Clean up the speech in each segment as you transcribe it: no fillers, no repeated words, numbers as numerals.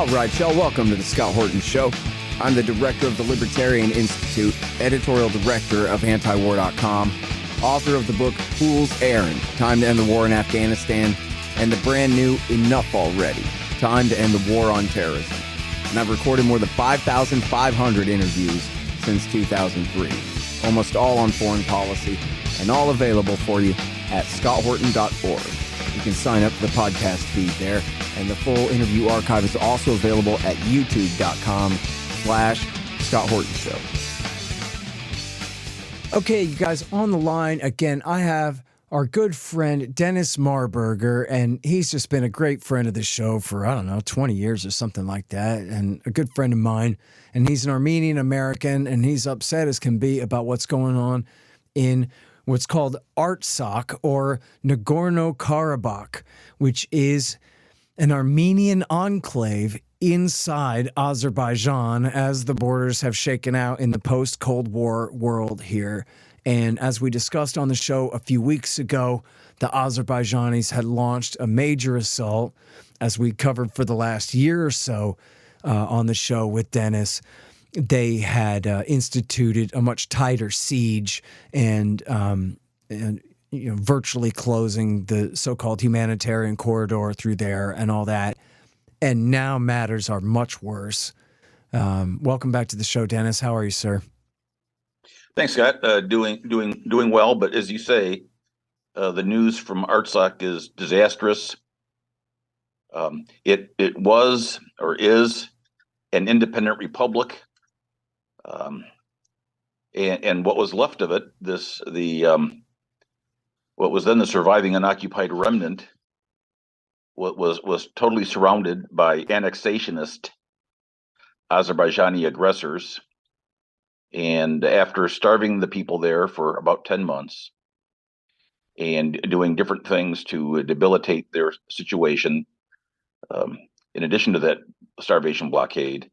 All right, y'all, welcome to the Scott Horton Show. I'm the director of the Libertarian Institute, editorial director of antiwar.com, author of the book Fool's Errand, Time to End the War in Afghanistan, and the brand new Enough Already, Time to End the War on Terrorism. And I've recorded more than 5,500 interviews since 2003, almost all on foreign policy, and all available for you at scotthorton.org. You can sign up for the podcast feed there, and the full interview archive is also available at youtube.com/Scott Horton Show. Okay, you guys, on the line again, I have our good friend Dennis Marburger, and he's just been a great friend of the show for, 20 years or something like that, and a good friend of mine. And he's an Armenian American, and he's upset as can be about what's going on in what's called Artsakh, or Nagorno-Karabakh, which is an Armenian enclave inside Azerbaijan as the borders have shaken out in the post-Cold War world here. And as we discussed on the show a few weeks ago, the Azerbaijanis had launched a major assault, as we covered for the last year or so on the show with Dennis. They had instituted a much tighter siege and virtually closing the so-called humanitarian corridor through there and all that. And now matters are much worse. Welcome back to the show, Dennis. How are you, sir? Thanks, Scott. Doing well, but as you say, the news from Artsakh is disastrous. It was or is an independent republic, and what was left of it, what was then the surviving unoccupied remnant, was totally surrounded by annexationist Azerbaijani aggressors. And after starving the people there for about 10 months and doing different things to debilitate their situation, in addition to that starvation blockade,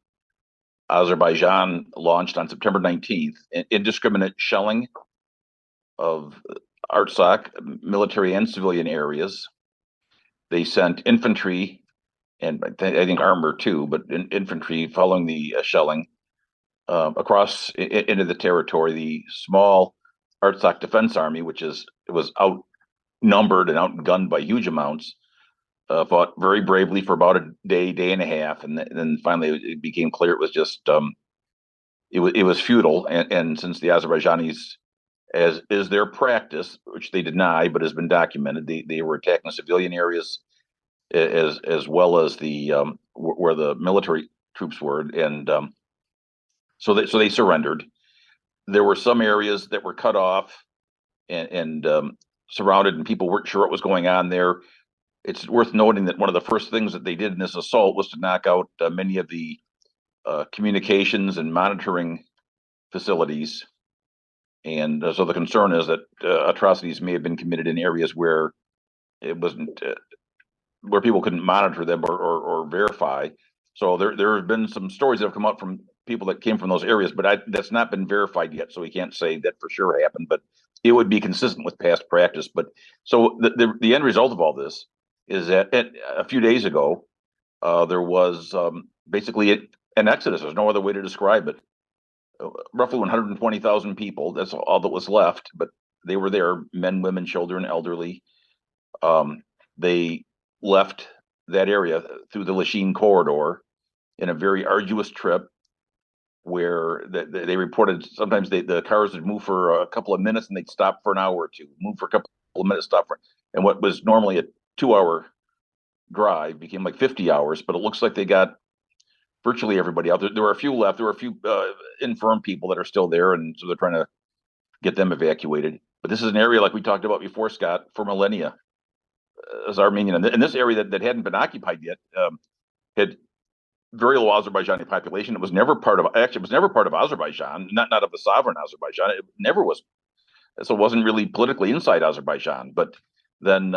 Azerbaijan launched on September 19th an indiscriminate shelling of Artsakh military and civilian areas. They sent infantry and I think armor too, but infantry following the shelling across into the territory. The small Artsakh Defense Army, which was outnumbered and outgunned by huge amounts, fought very bravely for about a day and a half, and then finally it became clear it was just it was futile. And since the Azerbaijanis, as is their practice, which they deny but has been documented, they were attacking civilian areas as well as the where the military troops were, and so they surrendered. There were some areas that were cut off and surrounded, and people weren't sure what was going on there. It's worth noting that one of the first things that they did in this assault was to knock out many of the communications and monitoring facilities. And so the concern is that atrocities may have been committed in areas where it wasn't, where people couldn't monitor them or verify. So there have been some stories that have come out from people that came from those areas, but that's not been verified yet. So we can't say that for sure happened, but it would be consistent with past practice. But so the end result of all this is that a few days ago, there was basically an exodus. There's no other way to describe it. Roughly 120,000 people. That's all that was left, but they were there, men, women, children, elderly. They left that area through the Lachin corridor in a very arduous trip, where they reported sometimes the cars would move for a couple of minutes and they'd stop for an hour or two, move for a couple of minutes, stop for, and what was normally a 2-hour drive became like 50 hours. But it looks like they got virtually everybody out there. There were a few left. There were a few infirm people that are still there, and so they're trying to get them evacuated. But this is an area, like we talked about before, Scott, for millennia, as Armenian. And this area that hadn't been occupied yet had very low Azerbaijani population. It was never part of Azerbaijan, not of the sovereign Azerbaijan. It never was. So it wasn't really politically inside Azerbaijan. But then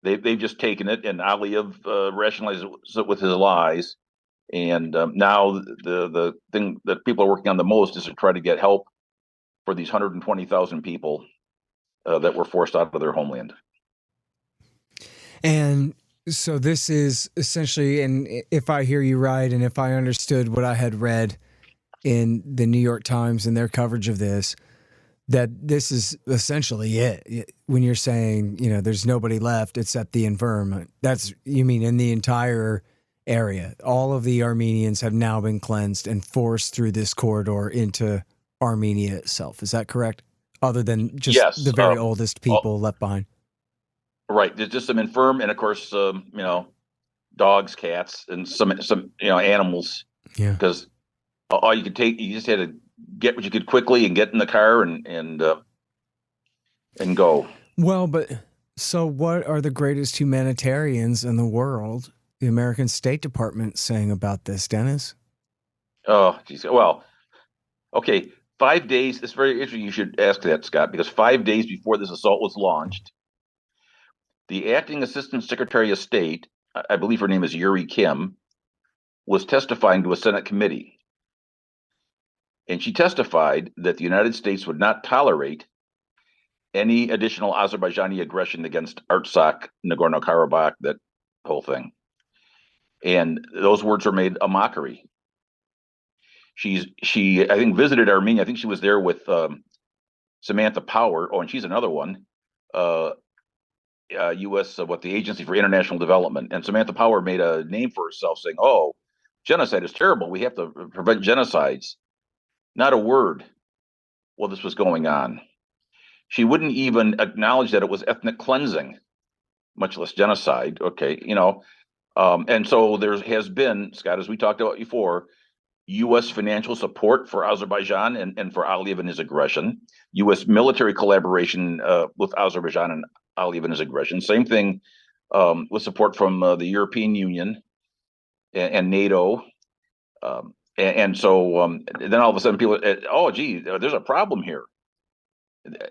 they've just taken it, and Aliyev rationalized it with his lies. And now the thing that people are working on the most is to try to get help for these 120,000 people that were forced out of their homeland. And So this is essentially, and if I hear you right, and if I understood what I had read in the New York Times and their coverage of this, that this is essentially it. When you're saying, there's nobody left except the environment, you mean in the entire area. All of the Armenians have now been cleansed and forced through this corridor into Armenia itself. Is that correct? Other than just Yes, the very oldest people left behind. Right. There's just some infirm, and of course, dogs, cats, and some animals. Yeah. Because all you could take, you just had to get what you could quickly and get in the car and go. Well, but so what are the greatest humanitarians in the world, the American State Department, saying about this, Dennis? Oh, geez. Well, okay. 5 days. It's very interesting. You should ask that, Scott, because 5 days before this assault was launched, the acting assistant secretary of state, I believe her name is Yuri Kim, was testifying to a Senate committee. And she testified that the United States would not tolerate any additional Azerbaijani aggression against Artsakh, Nagorno-Karabakh, that whole thing. And those words are made a mockery. She I think visited Armenia. I think she was there with Samantha Power. Oh, and she's another one. U.S. The Agency for International Development. And Samantha Power made a name for herself, saying, "Oh, genocide is terrible. We have to prevent genocides." Not a word while this was going on. She wouldn't even acknowledge that it was ethnic cleansing, much less genocide. Okay, and so there has been, Scott, as we talked about before, U.S. financial support for Azerbaijan and for Aliyev and his aggression, U.S. military collaboration with Azerbaijan and Aliyev and his aggression. Same thing with support from the European Union and NATO. And so then all of a sudden people, oh, gee, there's a problem here.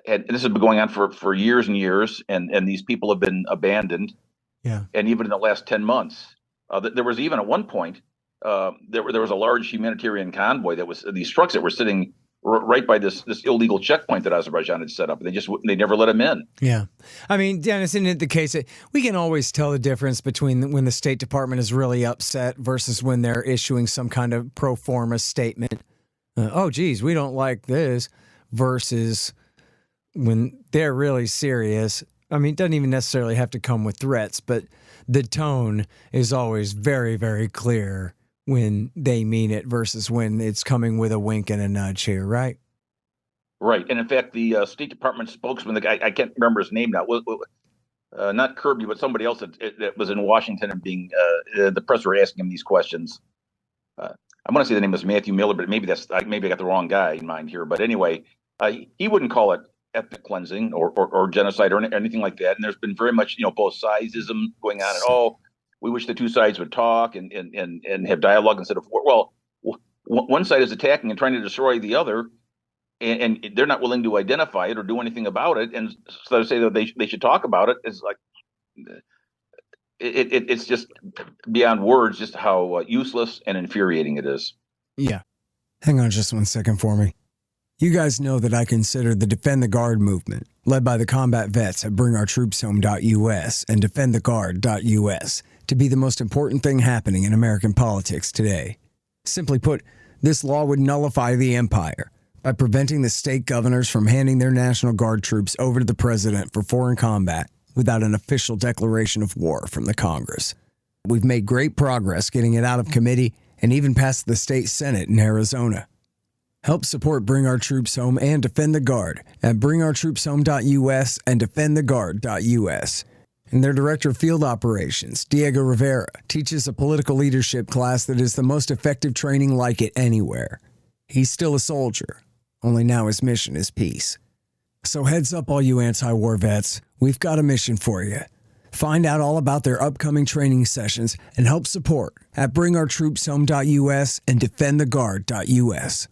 And this has been going on for years and years, and these people have been abandoned. Yeah. And even in the last 10 months, there was even at one point, there was a large humanitarian convoy that was these trucks that were sitting right by this illegal checkpoint that Azerbaijan had set up. They never let them in. Yeah. I mean, Dennis, isn't it the case that we can always tell the difference between when the State Department is really upset versus when they're issuing some kind of pro forma statement? Oh, geez, we don't like this, versus when they're really serious. I mean, it doesn't even necessarily have to come with threats, but the tone is always very, very clear when they mean it versus when it's coming with a wink and a nudge here, right? Right. And in fact, the State Department spokesman, the guy, I can't remember his name now, not Kirby, but somebody else that was in Washington and the press were asking him these questions. I want to say the name was Matthew Miller, but maybe I got the wrong guy in mind here. But anyway, he wouldn't call it ethnic cleansing or genocide or anything like that. And there's been very much, both sidesism going on, and we wish the two sides would talk and have dialogue instead of war. Well, one side is attacking and trying to destroy the other, and they're not willing to identify it or do anything about it. And so to say that they should talk about it is like, it's just beyond words just how useless and infuriating it is. Yeah. Hang on just 1 second for me. You guys know that I consider the Defend the Guard movement, led by the combat vets at BringOurTroopsHome.us and DefendTheGuard.us, to be the most important thing happening in American politics today. Simply put, this law would nullify the empire by preventing the state governors from handing their National Guard troops over to the president for foreign combat without an official declaration of war from the Congress. We've made great progress getting it out of committee and even past the state Senate in Arizona. Help support Bring Our Troops Home and Defend the Guard at BringOurTroopsHome.us and DefendTheGuard.us. And their Director of Field Operations, Diego Rivera, teaches a political leadership class that is the most effective training like it anywhere. He's still a soldier, only now his mission is peace. So heads up, all you anti-war vets, we've got a mission for you. Find out all about their upcoming training sessions and help support at BringOurTroopsHome.us and DefendTheGuard.us.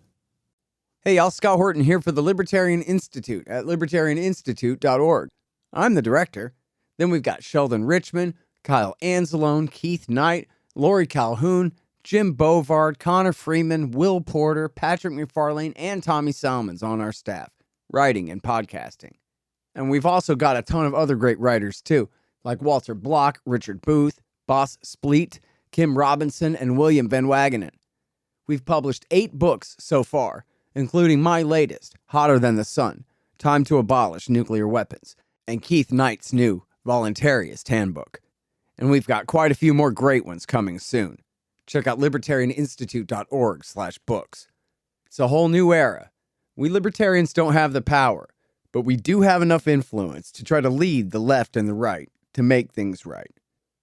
Hey, y'all, Scott Horton here for the Libertarian Institute at libertarianinstitute.org. I'm the director. Then we've got Sheldon Richmond, Kyle Anzalone, Keith Knight, Lori Calhoun, Jim Bovard, Connor Freeman, Will Porter, Patrick McFarlane, and Tommy Salmons on our staff, writing and podcasting. And we've also got a ton of other great writers, too. like Walter Block, Richard Booth, Boss Spleet, Kim Robinson, and William Van Wagenen. We've published 8 books so far, including my latest, Hotter Than the Sun, Time to Abolish Nuclear Weapons, and Keith Knight's new Voluntarist Handbook. And we've got quite a few more great ones coming soon. Check out libertarianinstitute.org/books. It's a whole new era. We libertarians don't have the power, but we do have enough influence to try to lead the left and the right to make things right.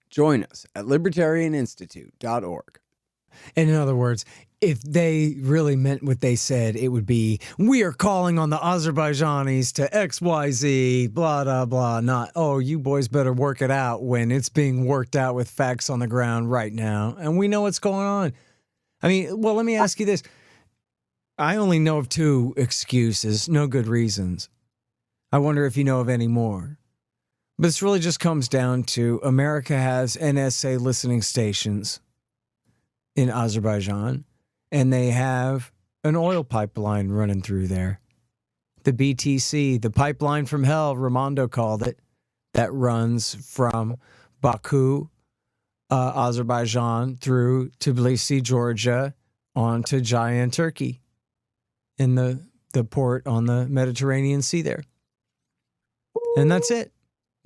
Join us at libertarianinstitute.org. In other words, if they really meant what they said, it would be, we are calling on the Azerbaijanis to XYZ, blah, blah, blah, not, oh, you boys better work it out, when it's being worked out with facts on the ground right now. And we know what's going on. I mean, well, let me ask you this. I only know of 2 excuses, no good reasons. I wonder if you know of any more. But this really just comes down to America has NSA listening stations in Azerbaijan, and they have an oil pipeline running through there. The BTC, the pipeline from hell, Raimondo called it, that runs from Baku, Azerbaijan, through Tbilisi, Georgia, onto Jayan, Turkey, in the port on the Mediterranean Sea there. And that's it.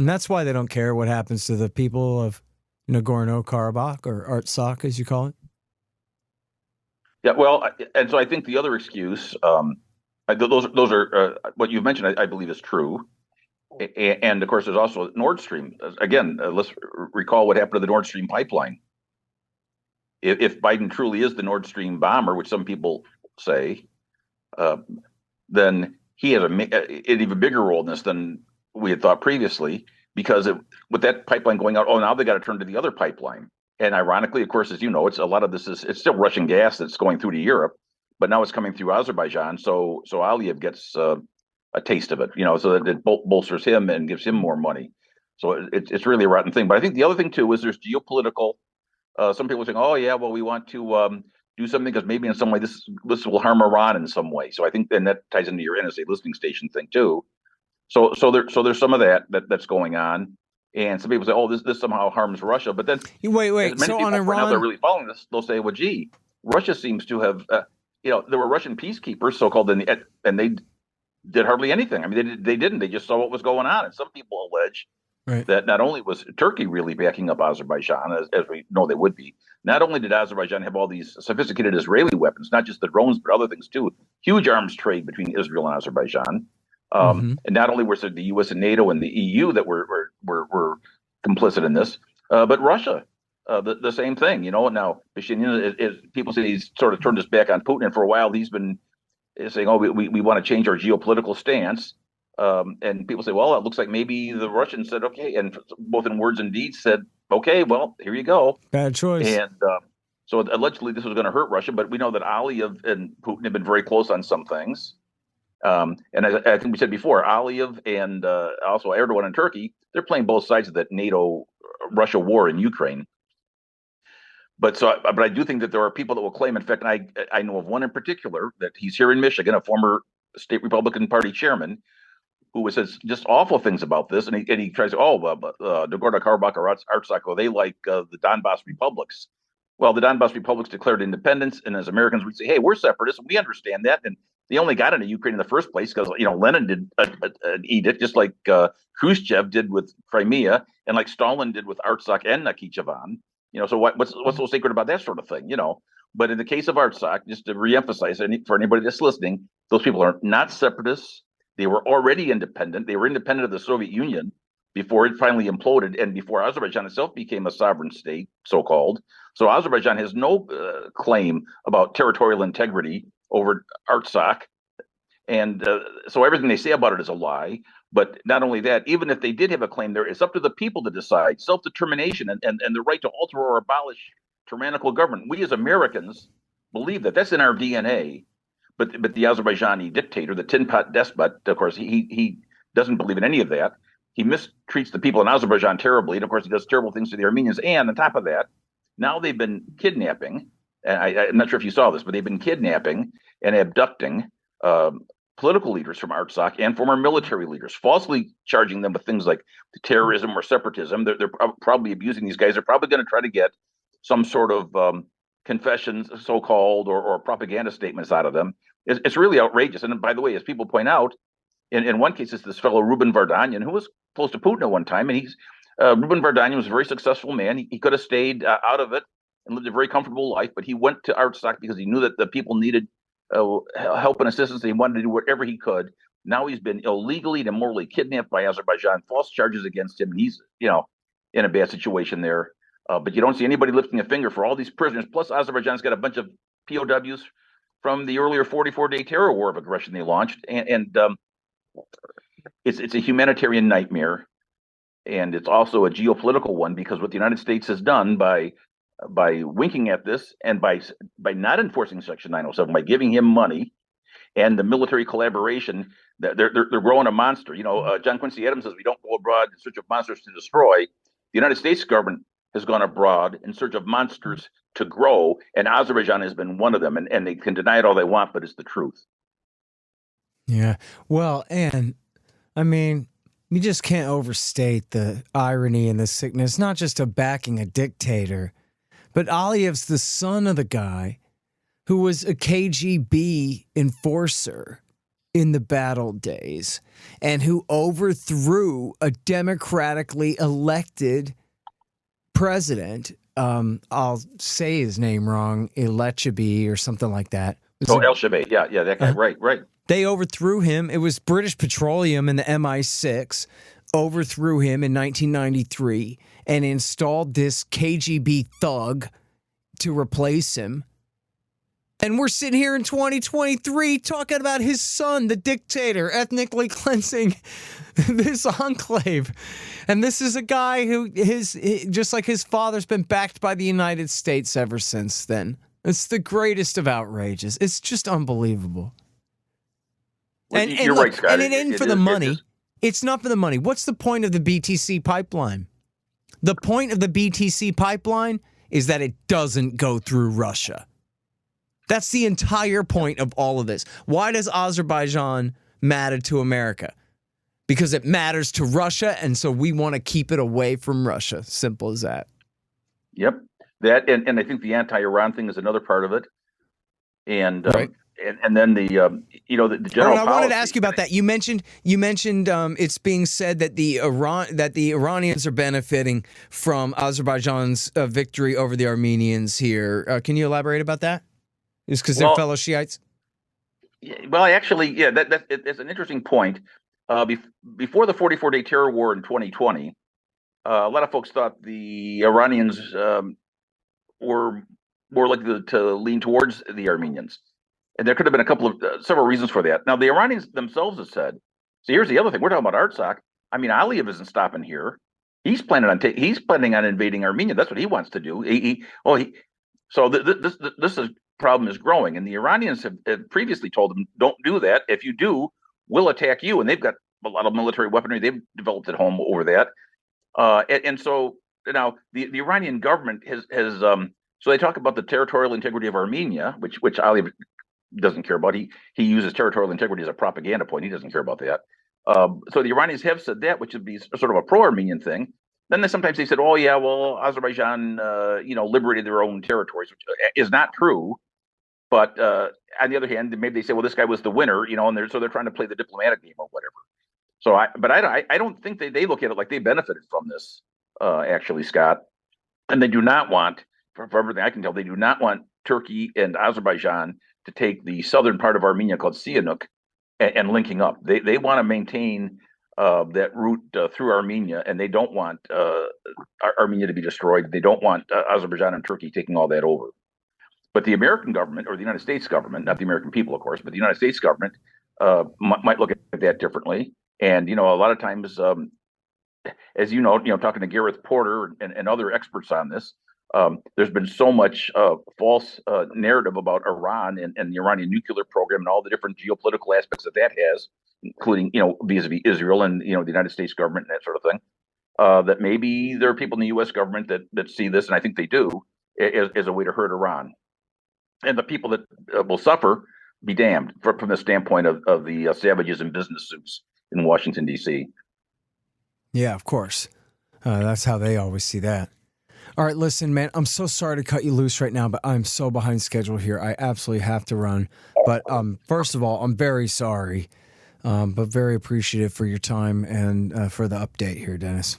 And that's why they don't care what happens to the people of Nagorno-Karabakh, or Artsakh, as you call it. Yeah, well, and so I think the other excuse, those are what you've mentioned, I believe is true. And of course, there's also Nord Stream. Again, let's recall what happened to the Nord Stream pipeline. If Biden truly is the Nord Stream bomber, which some people say, then he has an even bigger role in this than we had thought previously, because with that pipeline going out, now they got to turn to the other pipeline. And ironically, of course, as you know, it's a lot of this it's still Russian gas that's going through to Europe, but now it's coming through Azerbaijan. So Aliyev gets a taste of it, so that it bolsters him and gives him more money. So it's really a rotten thing. But I think the other thing too is there's geopolitical. Some people are saying, "Oh yeah, well we want to do something because maybe in some way this will harm Iran in some way." So I think then that ties into your NSA listening station thing too. So there's some of that's going on. And some people say, "Oh, this somehow harms Russia." But then, wait. So on Iran, they're really following this. They'll say, "Well, gee, Russia seems to have, there were Russian peacekeepers, so-called, and they did hardly anything. I mean, they didn't. They just saw what was going on." And some people allege that not only was Turkey really backing up Azerbaijan, as we know they would be, not only did Azerbaijan have all these sophisticated Israeli weapons, not just the drones, but other things too. Huge arms trade between Israel and Azerbaijan. And not only was it the U.S. and NATO and the EU that were complicit in this, but Russia, the same thing. Now Pashinyan people say he's sort of turned his back on Putin, and for a while he's been saying, "Oh, we want to change our geopolitical stance." And people say, "Well, it looks like maybe the Russians said okay," and both in words and deeds said, "Okay, well, here you go." Bad choice. And so allegedly this was going to hurt Russia, but we know that Aliyev and Putin have been very close on some things. And I think we said before, Aliyev and also Erdogan in Turkey, they're playing both sides of that NATO-Russia war in Ukraine. But I do think that there are people that will claim, in fact, and I know of one in particular, that he's here in Michigan, a former state Republican Party chairman, who says just awful things about this, and he tries to, Nagorno-Karabakh or Artsakh, they like the Donbas republics. Well, the Donbas republics declared independence, and as Americans, we say, "Hey, we're separatists, and we understand that." And they only got into Ukraine in the first place because Lenin did an edict, just like Khrushchev did with Crimea, and like Stalin did with Artsakh and Nakhichevan. So what's so sacred about that sort of thing? But in the case of Artsakh, just to reemphasize, for anybody that's listening, those people are not separatists. They were already independent. They were independent of the Soviet Union before it finally imploded, and before Azerbaijan itself became a sovereign state, so-called. So Azerbaijan has no claim about territorial integrity over Artsakh, and so everything they say about it is a lie. But not only that, even if they did have a claim there, it's up to the people to decide, self-determination and the right to alter or abolish tyrannical government. We as Americans believe that's in our DNA. But the Azerbaijani dictator, the tin pot despot, of course, he doesn't believe in any of that. He mistreats the people in Azerbaijan terribly, and of course he does terrible things to the Armenians. And on top of that, now they've been kidnapping. And I'm not sure if you saw this, but they've been kidnapping and abducting political leaders from Artsakh and former military leaders, falsely charging them with things like terrorism or separatism. They're probably abusing these guys. They're probably going to try to get some sort of confessions, so-called, or propaganda statements out of them. It's really outrageous. And by the way, as people point out, in one case, it's this fellow Ruben Vardanyan, who was close to Putin at one time, and Ruben Vardanyan was a very successful man. He could have stayed out of it and lived a very comfortable life, but he went to Artsakh because he knew that the people needed help and assistance. He wanted to do whatever he could. Now he's been illegally and immorally kidnapped by Azerbaijan, false charges against him. He's, in a bad situation there. But you don't see anybody lifting a finger for all these prisoners. Plus, Azerbaijan's got a bunch of POWs from the earlier 44-day terror war of aggression they launched, and it's a humanitarian nightmare, and it's also a geopolitical one, because what the United States has done by winking at this and by not enforcing Section 907, by giving him money and the military collaboration, they're growing a monster. John Quincy Adams says we don't go abroad in search of monsters to destroy. The United States government has gone abroad in search of monsters to grow, and Azerbaijan has been one of them. And they can deny it all they want, but it's the truth. Yeah. Well, and I mean, you just can't overstate the irony and the sickness, not just of backing a dictator, but Aliyev's the son of the guy who was a KGB enforcer in the battle days and who overthrew a democratically elected president. I'll say his name wrong, Elchebe or something like that. Elchebe, yeah, that guy, right. They overthrew him. It was British Petroleum and the MI6 overthrew him in 1993 and installed this KGB thug to replace him. And we're sitting here in 2023 talking about his son, the dictator, ethnically cleansing this enclave. And this is a guy who, just like his father's been backed by the United States ever since then. It's the greatest of outrages. It's just unbelievable. Well, and you're look, right, Scott. And it ain't for the money. It's not for the money. What's the point of the BTC pipeline? The point of the BTC pipeline is that it doesn't go through Russia. That's the entire point of all of this. Why does Azerbaijan matter to America? Because it matters to Russia, and so we want to keep it away from Russia. Simple as that. Yep. That and I think the anti-Iran thing is another part of it. And right. and then the general I wanted to ask you about that. You mentioned it's being said that the Iranians are benefiting from Azerbaijan's victory over the Armenians here. Can you elaborate about that? Is because they're fellow Shiites? Well, actually, that's an interesting point. Before the 44-day terror war in 2020, a lot of folks thought the Iranians were more likely to lean towards the Armenians. And there could have been several reasons for that. Now, the Iranians themselves have said, so here's the other thing. We're talking about Artsakh. I mean, Aliyev isn't stopping here. He's planning on invading Armenia. That's what he wants to do. So this problem is growing. And the Iranians have previously told them, don't do that. If you do, we'll attack you. And they've got a lot of military weaponry they've developed at home over that. And so now the Iranian government has so they talk about the territorial integrity of Armenia, which Aliyev doesn't care about. He uses territorial integrity as a propaganda point. He doesn't care about that. So the Iranians have said that, which would be sort of a pro-Armenian thing. Then sometimes they said, "Oh yeah, well Azerbaijan, liberated their own territories," which is not true. But on the other hand, maybe they say, "Well, this guy was the winner," and they're trying to play the diplomatic game or whatever. So I don't think they look at it like they benefited from this, actually, Scott. And they do not want, for everything I can tell, they do not want Turkey and Azerbaijan to take the southern part of Armenia called Sihanouk and linking up. They want to maintain that route through Armenia, and they don't want Armenia to be destroyed. They don't want Azerbaijan and Turkey taking all that over. But the American government, or the United States government, not the American people, of course, but the United States government might look at that differently. And, a lot of times, as talking to Gareth Porter and other experts on this, there's been so much false narrative about Iran and the Iranian nuclear program and all the different geopolitical aspects that has, including, vis-a-vis Israel and, the United States government and that sort of thing, that maybe there are people in the U.S. government that see this, and I think they do, as a way to hurt Iran. And the people that will suffer be damned from the standpoint of the savages in business suits in Washington, D.C. Yeah, of course. That's how they always see that. All right, listen, man, I'm so sorry to cut you loose right now, but I'm so behind schedule here. I absolutely have to run. But first of all, I'm very sorry, but very appreciative for your time and for the update here, Dennis.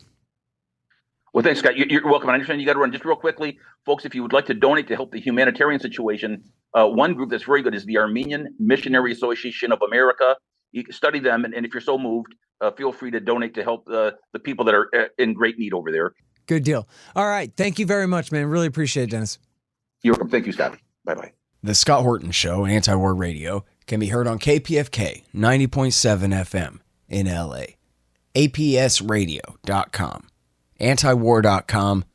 Well, thanks, Scott. You're welcome. I understand you got to run. Just real quickly, folks, if you would like to donate to help the humanitarian situation, one group that's very good is the Armenian Missionary Association of America. You can study them, and if you're so moved, feel free to donate to help the people that are in great need over there. Good deal. All right. Thank you very much, man. Really appreciate it, Dennis. You're welcome. Thank you, Scott. Bye-bye. The Scott Horton Show, Anti-War Radio, can be heard on KPFK 90.7 FM in LA, APSradio.com, antiwar.com,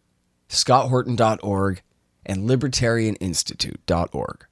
scotthorton.org, and libertarianinstitute.org.